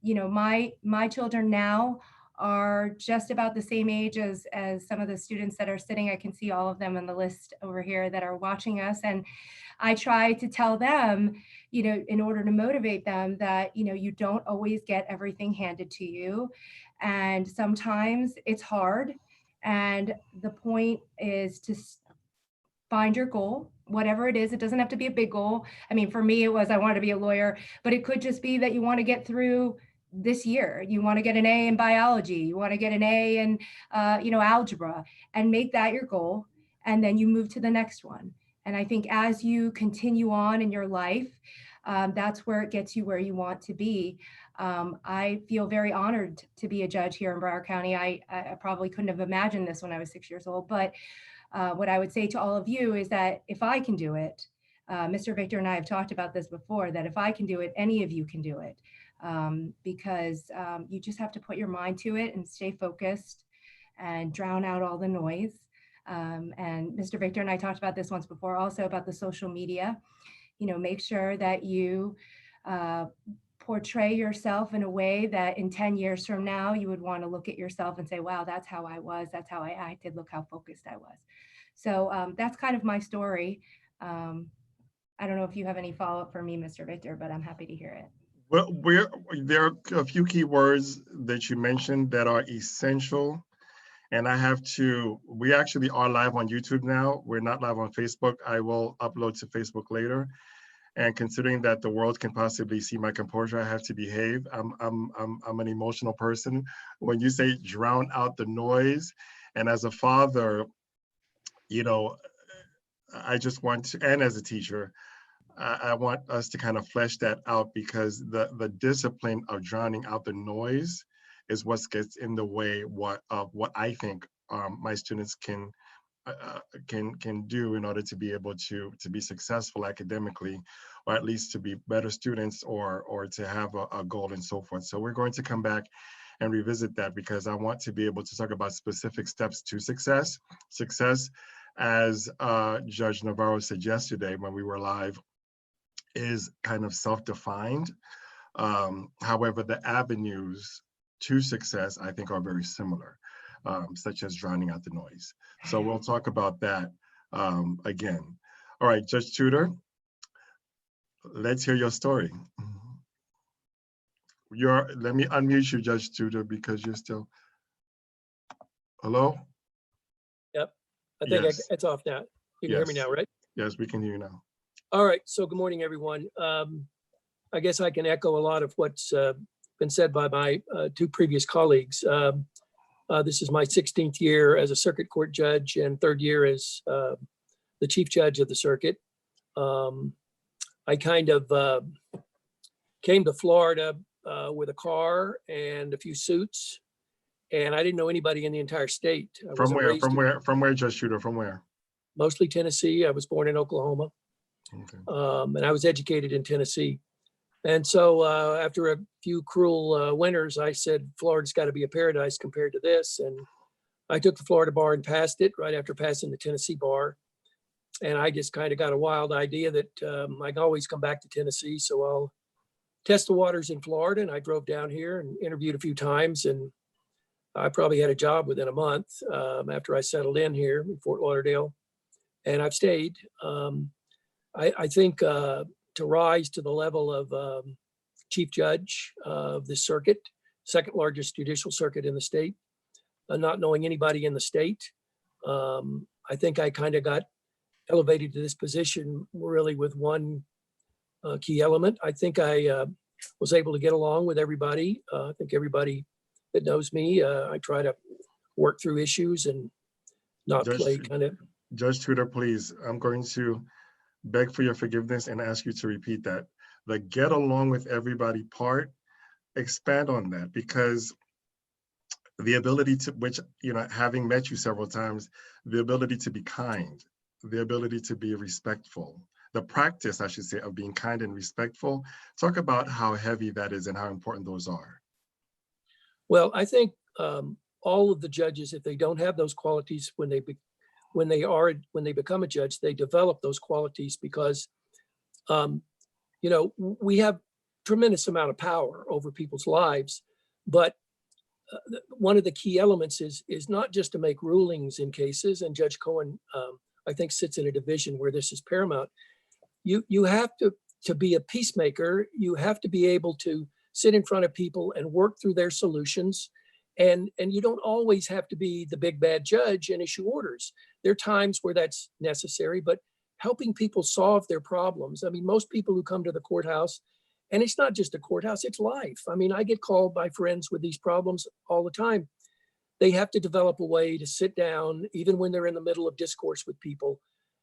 you know, my children now are just about the same age as some of the students that are sitting. I can see all of them on the list over here that are watching us. And I try to tell them, you know, in order to motivate them that, you know, you don't always get everything handed to you. And sometimes it's hard. And the point is to find your goal, whatever it is. It doesn't have to be a big goal. I mean, for me, it was I wanted to be a lawyer, but it could just be that you want to get through this year. You want to get an A in biology. You want to get an A in, you know, algebra, and make that your goal. And then you move to the next one. And I think as you continue on in your life, that's where it gets you where you want to be. I feel very honored to be a judge here in Broward County. I probably couldn't have imagined this when I was 6 years old, but what I would say to all of you is that if I can do it, Mr. Victor and I have talked about this before, that if I can do it, any of you can do it, because you just have to put your mind to it and stay focused and drown out all the noise. And Mr. Victor and I talked about this once before, also about the social media. You know, make sure that you portray yourself in a way that in 10 years from now, you would want to look at yourself and say, wow, that's how I was. That's how I acted. Look how focused I was. So that's kind of my story. I don't know if you have any follow-up for me, Mr. Victor, but I'm happy to hear it. Well, there are a few key words that you mentioned that are essential. And we actually are live on YouTube now. We're not live on Facebook. I will upload to Facebook later. And considering that the world can possibly see my composure, I have to behave. I'm an emotional person. When you say drown out the noise, and as a father, you know, I just want to, and as a teacher, I want us to kind of flesh that out, because the discipline of drowning out the noise is what gets in the way of what I think my students can do in order to be able to be successful academically, or at least to be better students, or to have a goal and so forth. So we're going to come back and revisit that, because I want to be able to talk about specific steps to success. Success, as Judge Navarro said yesterday when we were live, is kind of self-defined. However, the avenues to success, I think, are very similar, such as drowning out the noise. So we'll talk about that again. All right, Judge Tudor, let's hear your story. Let me unmute you, Judge Tudor, because you're still, hello? Yep, I think yes. it's off now. You can hear me now, right? Yes, we can hear you now. All right, so good morning, everyone. I guess I can echo a lot of what's been said by my two previous colleagues. This is my 16th year as a circuit court judge and third year as the chief judge of the circuit. I kind of came to Florida with a car and a few suits, and I didn't know anybody in the entire state. From where, Judge Tudor, from where? Mostly Tennessee. I was born in Oklahoma. Okay. And I was educated in Tennessee. And so after a few cruel winters, I said, Florida's got to be a paradise compared to this. And I took the Florida bar and passed it right after passing the Tennessee bar. And I just kind of got a wild idea that I can always come back to Tennessee. So I'll test the waters in Florida. And I drove down here and interviewed a few times. And I probably had a job within a month after I settled in here in Fort Lauderdale. And I've stayed. I think to rise to the level of chief judge of this circuit, second largest judicial circuit in the state, not knowing anybody in the state, I think I kind of got elevated to this position really with one key element. I think I was able to get along with everybody. I think everybody that knows me, I try to work through issues and not play kind of. Judge Tudor, please, I'm going to beg for your forgiveness and ask you to repeat that. The get along with everybody part, expand on that, because the ability to, which, you know, having met you several times, the ability to be kind, the ability to be respectful, the practice, I should say, of being kind and respectful. Talk about how heavy that is and how important those are. Well, I think all of the judges, if they don't have those qualities when they become a judge, they develop those qualities because, you know, we have tremendous amount of power over people's lives. But one of the key elements is not just to make rulings in cases, and Judge Cohen, I think, sits in a division where this is paramount. You have to be a peacemaker. You have to be able to sit in front of people and work through their solutions. And you don't always have to be the big bad judge and issue orders. There are times where that's necessary, but helping people solve their problems. I mean, most people who come to the courthouse, and it's not just a courthouse, it's life. I mean, I get called by friends with these problems all the time. They have to develop a way to sit down, even when they're in the middle of discourse with people,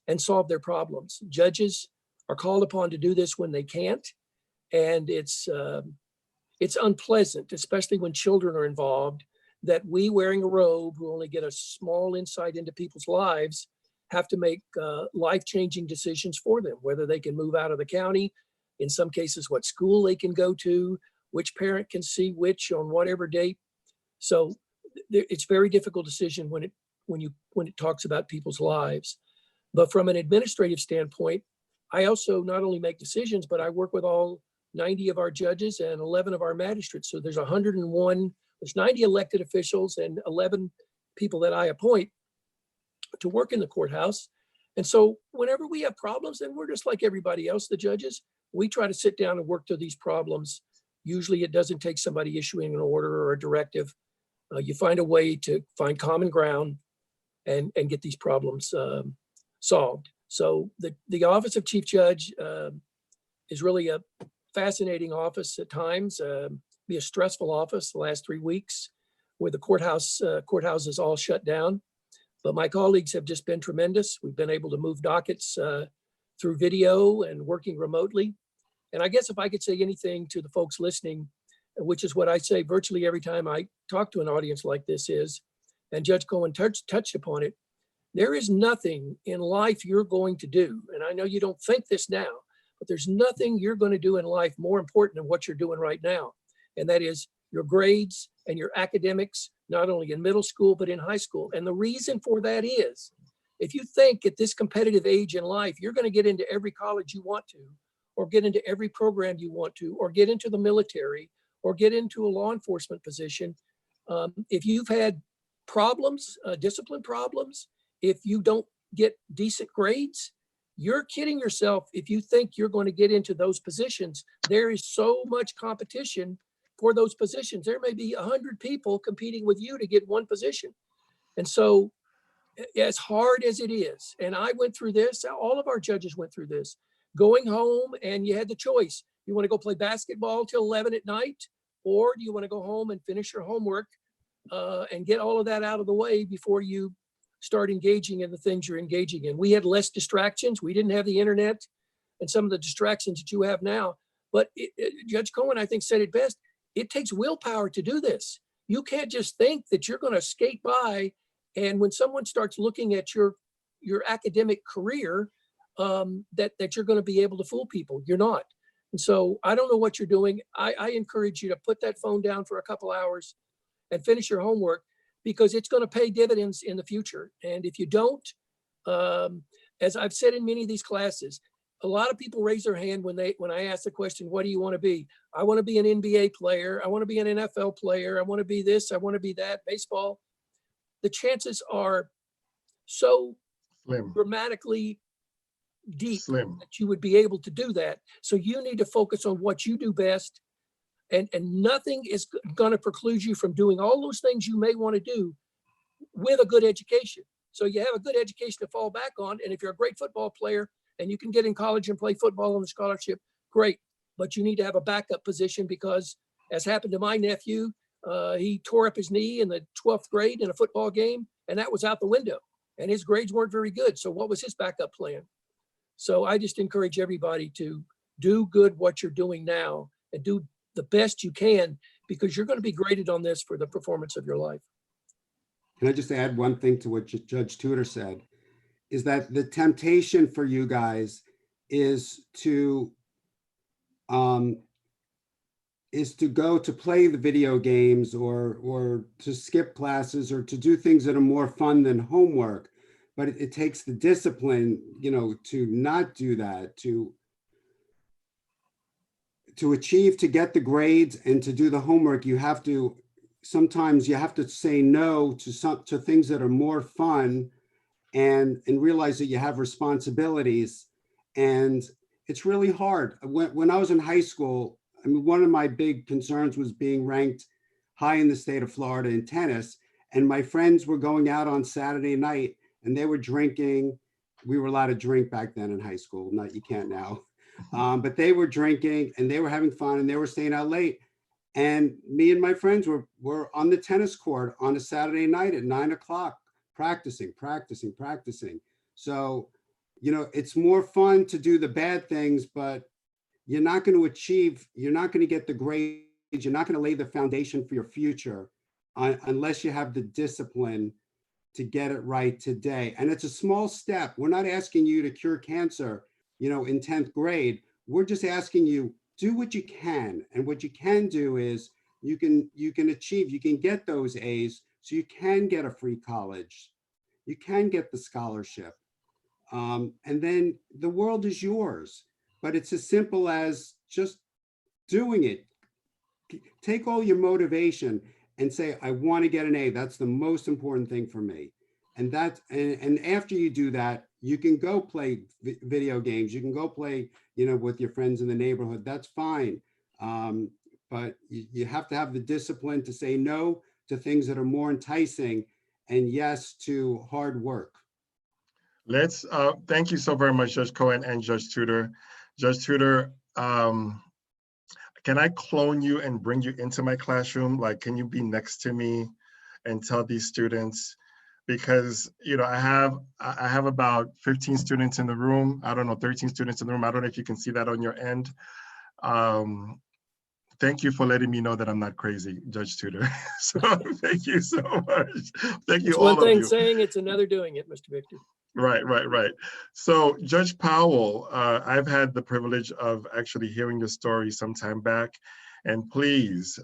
and solve their problems. Judges are called upon to do this when they can't. And it's unpleasant, especially when children are involved, that we, wearing a robe, who only get a small insight into people's lives, have to make life-changing decisions for them, whether they can move out of the county, in some cases, what school they can go to, which parent can see which on whatever date. So it's a very difficult decision when it talks about people's lives. But from an administrative standpoint, I also not only make decisions, but I work with all 90 of our judges and 11 of our magistrates. So there's 101, there's 90 elected officials and 11 people that I appoint to work in the courthouse. And so whenever we have problems, and we're just like everybody else, the judges, we try to sit down and work through these problems. Usually it doesn't take somebody issuing an order or a directive. You find a way to find common ground and get these problems solved. So the Office of Chief Judge is really a fascinating office at times, be a stressful office the last 3 weeks where the courthouse is all shut down. But my colleagues have just been tremendous. We've been able to move dockets through video and working remotely. And I guess if I could say anything to the folks listening, which is what I say virtually every time I talk to an audience like this is, and Judge Cohen touched upon it, there is nothing in life you're going to do, and I know you don't think this now, but there's nothing you're going to do in life more important than what you're doing right now. And that is your grades and your academics, not only in middle school, but in high school. And the reason for that is, if you think at this competitive age in life, you're going to get into every college you want to, or get into every program you want to, or get into the military, or get into a law enforcement position, if you've had problems, discipline problems, if you don't get decent grades, you're kidding yourself if you think you're going to get into those positions. There is so much competition for those positions. There may be 100 people competing with you to get one position. And so as hard as it is, and I went through this, all of our judges went through this, going home and you had the choice. You want to go play basketball till 11 at night, or do you want to go home and finish your homework and get all of that out of the way before you start engaging in the things you're engaging in? We had less distractions. We didn't have the internet and some of the distractions that you have now. But Judge Cohen, I think, said it best. It takes willpower to do this. You can't just think that you're going to skate by, and when someone starts looking at your academic career, that you're going to be able to fool people. You're not. And so I don't know what you're doing. I encourage you to put that phone down for a couple hours and finish your homework, because it's going to pay dividends in the future. And if you don't, as I've said in many of these classes, a lot of people raise their hand when I ask the question, what do you want to be? I want to be an NBA player. I want to be an NFL player. I want to be this. I want to be that. Baseball. The chances are so Slim. dramatically deep Slim. that you would be able to do that. So you need to focus on what you do best. And nothing is going to preclude you from doing all those things you may want to do with a good education. So you have a good education to fall back on. And if you're a great football player and you can get in college and play football on a scholarship, great. But you need to have a backup position, because as happened to my nephew, he tore up his knee in the 12th grade in a football game, and that was out the window. And his grades weren't very good. So what was his backup plan? So I just encourage everybody to do good what you're doing now and do the best you can, because you're going to be graded on this for the performance of your life. Can I just add one thing to what Judge Tudor said? Is that the temptation for you guys is to go to play the video games or to skip classes or to do things that are more fun than homework. But it takes the discipline, to not do that, to to achieve, to get the grades and to do the homework, sometimes you have to say no to things that are more fun, and realize that you have responsibilities. And it's really hard. When I was in high school, I mean, one of my big concerns was being ranked high in the state of Florida in tennis. And my friends were going out on Saturday night and they were drinking. We were allowed to drink back then in high school. Not, you can't now. But they were drinking and they were having fun and they were staying out late. And me and my friends were on the tennis court on a Saturday night at 9 o'clock, practicing. So, it's more fun to do the bad things, but you're not going to get the grades. You're not going to lay the foundation for your future unless you have the discipline to get it right today. And it's a small step. We're not asking you to cure cancer, in 10th grade. We're just asking you, do what you can. And what you can do is you can get those A's so you can get a free college. You can get the scholarship. And then the world is yours. But it's as simple as just doing it. Take all your motivation and say, I want to get an A. That's the most important thing for me. And after you do that, you can go play video games. You can go play, with your friends in the neighborhood. That's fine. But you have to have the discipline to say no to things that are more enticing and yes to hard work. Let's, thank you so very much, Judge Cohen and Judge Tudor. Judge Tudor, can I clone you and bring you into my classroom? Like, can you be next to me and tell these students? Because, I have about 15 students in the room. I don't know, 13 students in the room. I don't know if you can see that on your end. Thank you for letting me know that I'm not crazy, Judge Tudor. So thank you so much. Thank you, It's all one thing of you. saying, it's another doing it, Mr. Victor. Right. So Judge Powell, I've had the privilege of actually hearing your story some time back, and please,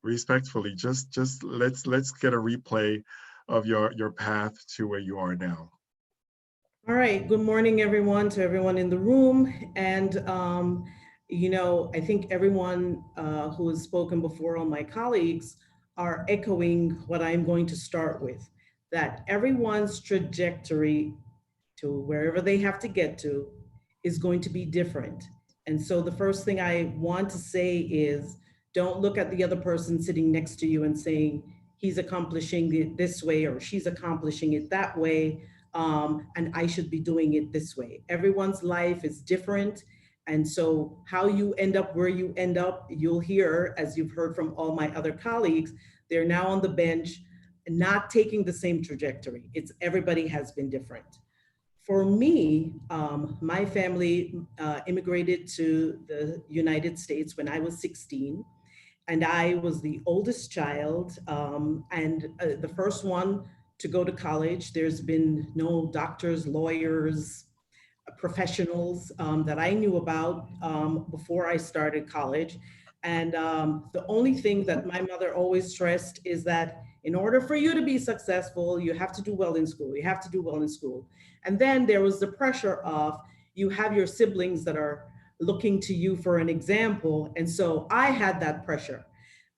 respectfully, just let's get a replay of your path to where you are now. All right. Good morning, everyone, to everyone in the room. And, I think everyone who has spoken before, all my colleagues, are echoing what I'm going to start with, that everyone's trajectory to wherever they have to get to is going to be different. And so the first thing I want to say is, don't look at the other person sitting next to you and saying, he's accomplishing it this way or she's accomplishing it that way, and I should be doing it this way. Everyone's life is different. And so how you end up where you end up, you'll hear, as you've heard from all my other colleagues, they're now on the bench, not taking the same trajectory. Everybody has been different. For me, my family immigrated to the United States when I was 16, and I was the oldest child and the first one to go to college. There's been no doctors, lawyers, professionals that I knew about before I started college. And the only thing that my mother always stressed is that in order for you to be successful, you have to do well in school. You have to do well in school. And then there was the pressure of, you have your siblings that are looking to you for an example. And so I had that pressure.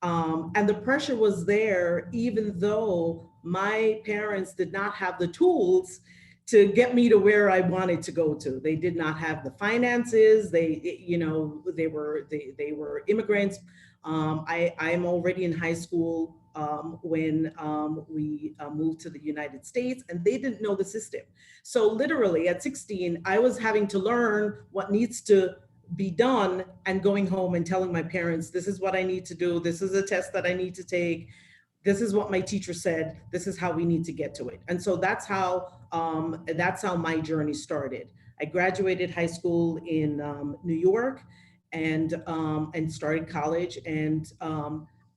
And the pressure was there, even though my parents did not have the tools to get me to where I wanted to go to. They did not have the finances. They were immigrants. I'm already in high school when we moved to the United States, and they didn't know the system. So literally at 16, I was having to learn what needs to be done and going home and telling my parents, this is what I need to do. This is a test that I need to take. This is what my teacher said. This is how we need to get to it. And so that's how my journey started. I graduated high school in New York and started college. And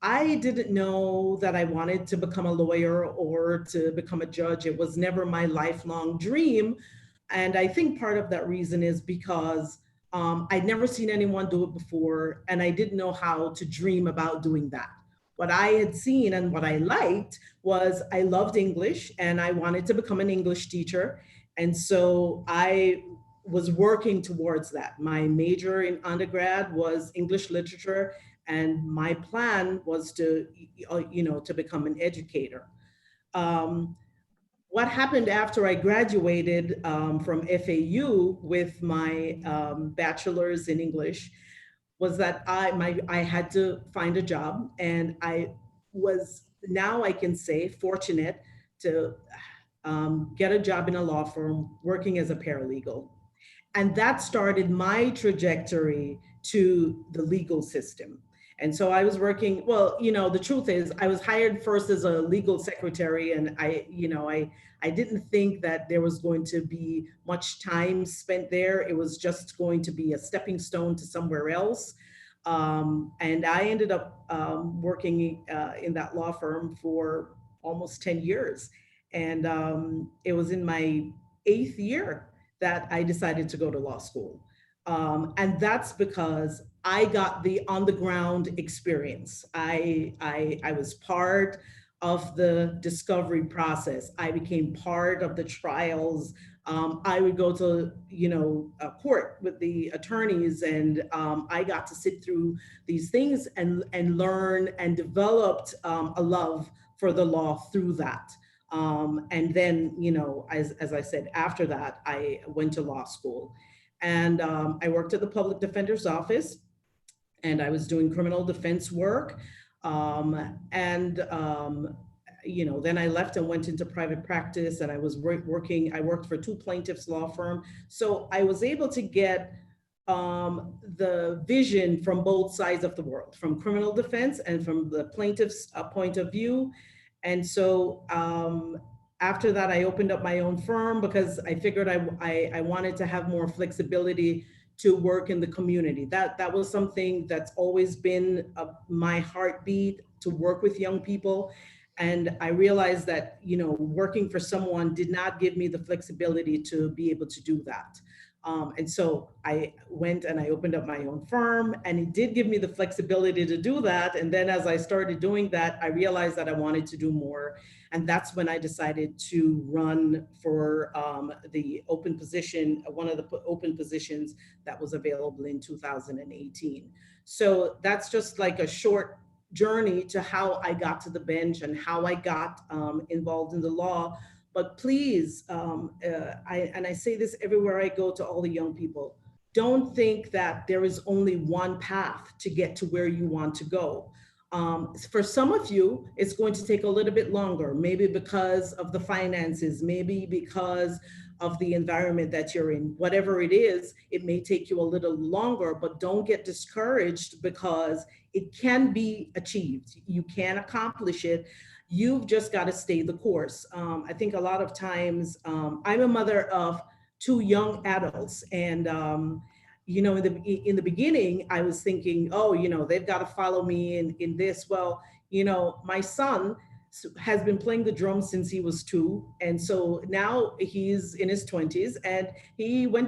I didn't know that I wanted to become a lawyer or to become a judge. It was never my lifelong dream. And I think part of that reason is because I'd never seen anyone do it before, and I didn't know how to dream about doing that. What I had seen and what I liked was I loved English and I wanted to become an English teacher. And so I was working towards that. My major in undergrad was English literature, and my plan was to, to become an educator. What happened after I graduated from FAU with my bachelor's in English was that I had to find a job, and I was, now I can say, fortunate to get a job in a law firm working as a paralegal. And that started my trajectory to the legal system. And so I was working, well, the truth is I was hired first as a legal secretary, and I didn't think that there was going to be much time spent there. It was just going to be a stepping stone to somewhere else. And I ended up working in that law firm for almost 10 years. And it was in my 8th year that I decided to go to law school. And that's because I got the on the ground experience. I was part of the discovery process. I became part of the trials. I would go to, a court with the attorneys, and I got to sit through these things and learn, and developed a love for the law through that. And then, as I said, after that, I went to law school, and I worked at the public defender's office, and I was doing criminal defense work. Then I left and went into private practice, and I was I worked for 2 plaintiffs' law firm. So I was able to get the vision from both sides of the world, from criminal defense and from the plaintiff's point of view. And so after that, I opened up my own firm because I figured I wanted to have more flexibility to work in the community. That was something that's always been my heartbeat, to work with young people. And I realized that, working for someone did not give me the flexibility to be able to do that. And so I went and I opened up my own firm, and it did give me the flexibility to do that. And then as I started doing that, I realized that I wanted to do more. And that's when I decided to run for the open position, one of the open positions that was available in 2018. So that's just like a short journey to how I got to the bench and how I got involved in the law. But please, I say this everywhere I go to all the young people, don't think that there is only one path to get to where you want to go. For some of you, it's going to take a little bit longer, maybe because of the finances, maybe because of the environment that you're in. Whatever it is, it may take you a little longer, but don't get discouraged, because it can be achieved. You can accomplish it. You've just got to stay the course. I think a lot of times, I'm a mother of 2 young adults, and in the beginning, I was thinking, oh, they've got to follow me in this. Well, my son has been playing the drums since he was 2. And so now he's in his 20s, and he went